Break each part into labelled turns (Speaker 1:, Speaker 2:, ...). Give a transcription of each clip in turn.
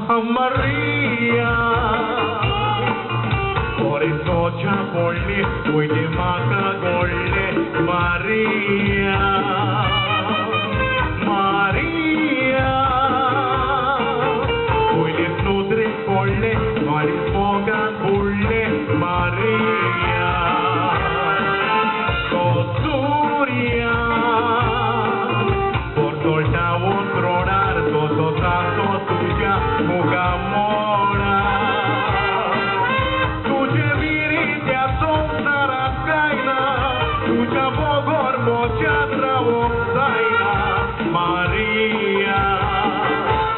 Speaker 1: Maria, ore socia polli, uite maca golle, Maria, Maria, uite snudre polle, mari foga bulle, Maria, Costuria, por solta un tronar, todo trato tuya, muga mora. Tuđe virite, a sonca razgajna, tuđa bogor moća travog zajna, Marija,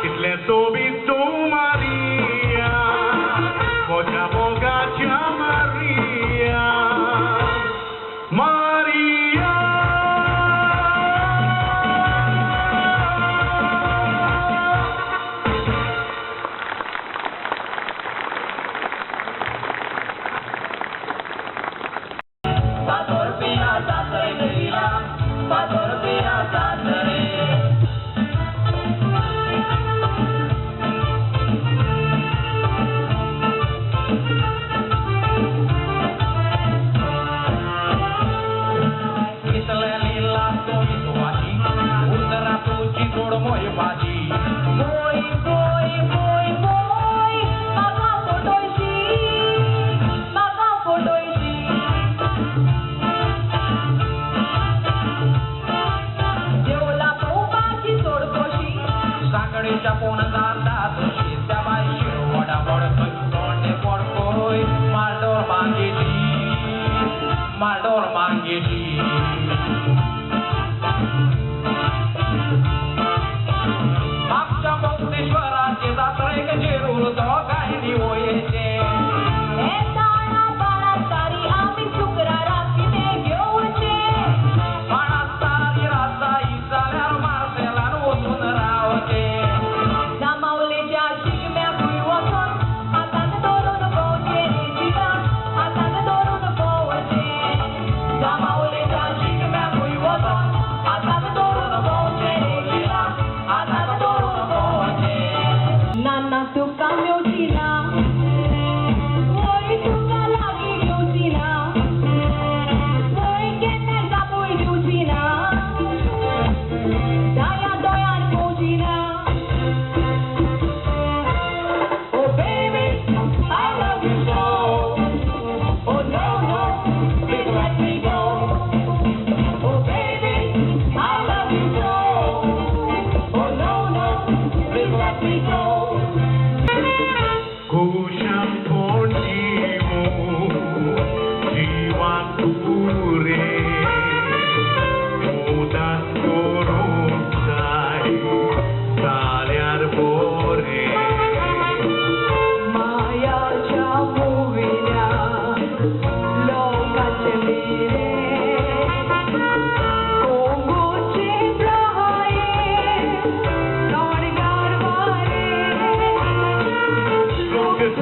Speaker 1: isle sobi tu Marija, moća bogaća Marija, Marija.
Speaker 2: Maldor Mangeti मागच्या मुक्तेश्वराची जत्रेक जिरूर तो काय निवोयेचे
Speaker 3: हे ताळा बाळा सारी आम्ही शुक्रारा किती घेऊचे
Speaker 2: पाण्यात सारी राजाई झाल्यावर मारसेला ओतून रावते
Speaker 3: जमावलेच्या शिगम्या भुईवसून हातात धरून पोचे जिरा हातात धरून पोवचे जमावलेच्या शिगम्या भुईवसून हातात धरून पोचे जिरा हातात धरून पोवचे नाना तुका मेवची ना होय तुका लागी घेवची ना होय केन्ना जापूय दिवची ना दाया दोयान पोवची ना Oh baby, I love you so. Oh no, no, please let me go. Oh baby, I love you so. Oh no, no, please let me go.
Speaker 1: Kusham pontimu, jivan ture, mudas corunțai, salear bore.
Speaker 3: मायाच्या मुविल्या लोकाचे मेरे कोंगोचे प्रहाये तोडगार वारे
Speaker 1: Look at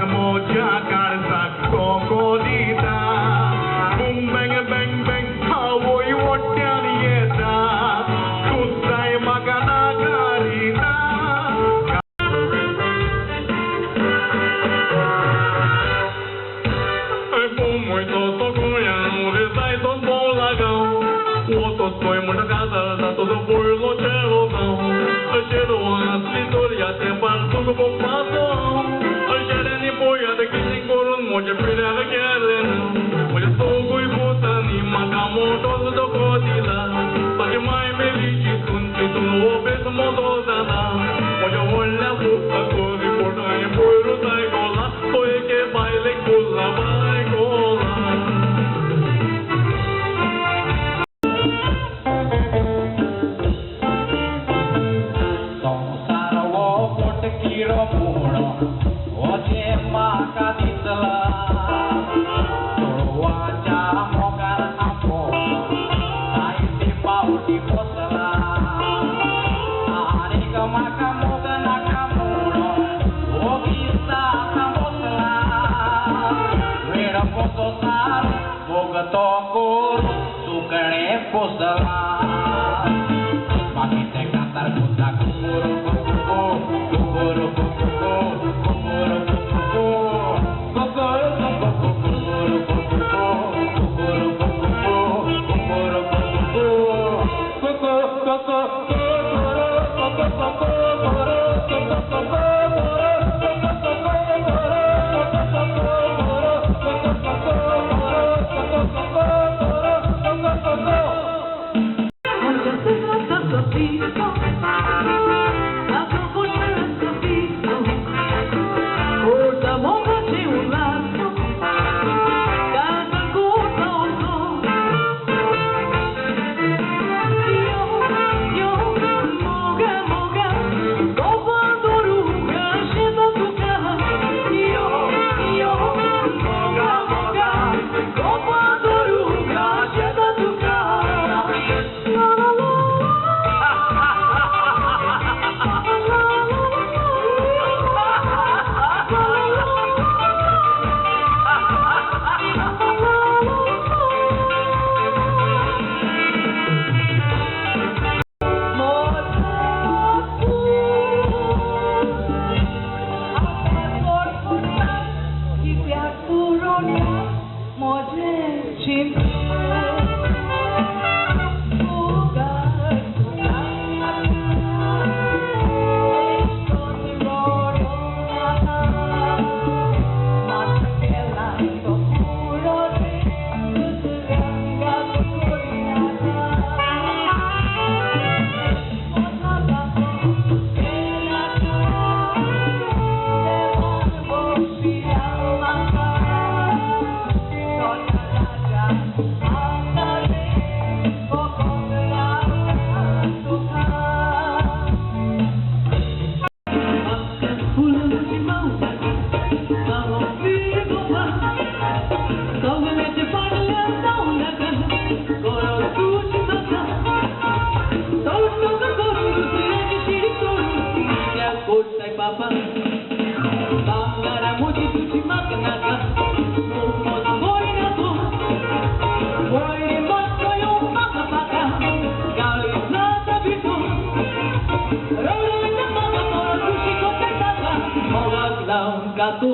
Speaker 1: moja karsak kokodita. Boom bang bang bang, havoy watyani yeta. Kusai magana karita. Muito soconhão, sai do bom lagão. O outro foi muito casada, todo por lotelozão. Cheiro as vitórias, tem pantuco por passão. Cheiro de boia, de que tem corun, monte filha de querendo. Olha soco e puta, ni macamo, todo do codila. Pode mais melite, tunti, tu no obeso, modosada. Olha olha, puta, coisa importante, por o taigola. Foi que baile, cola, vai cola.
Speaker 3: Gato,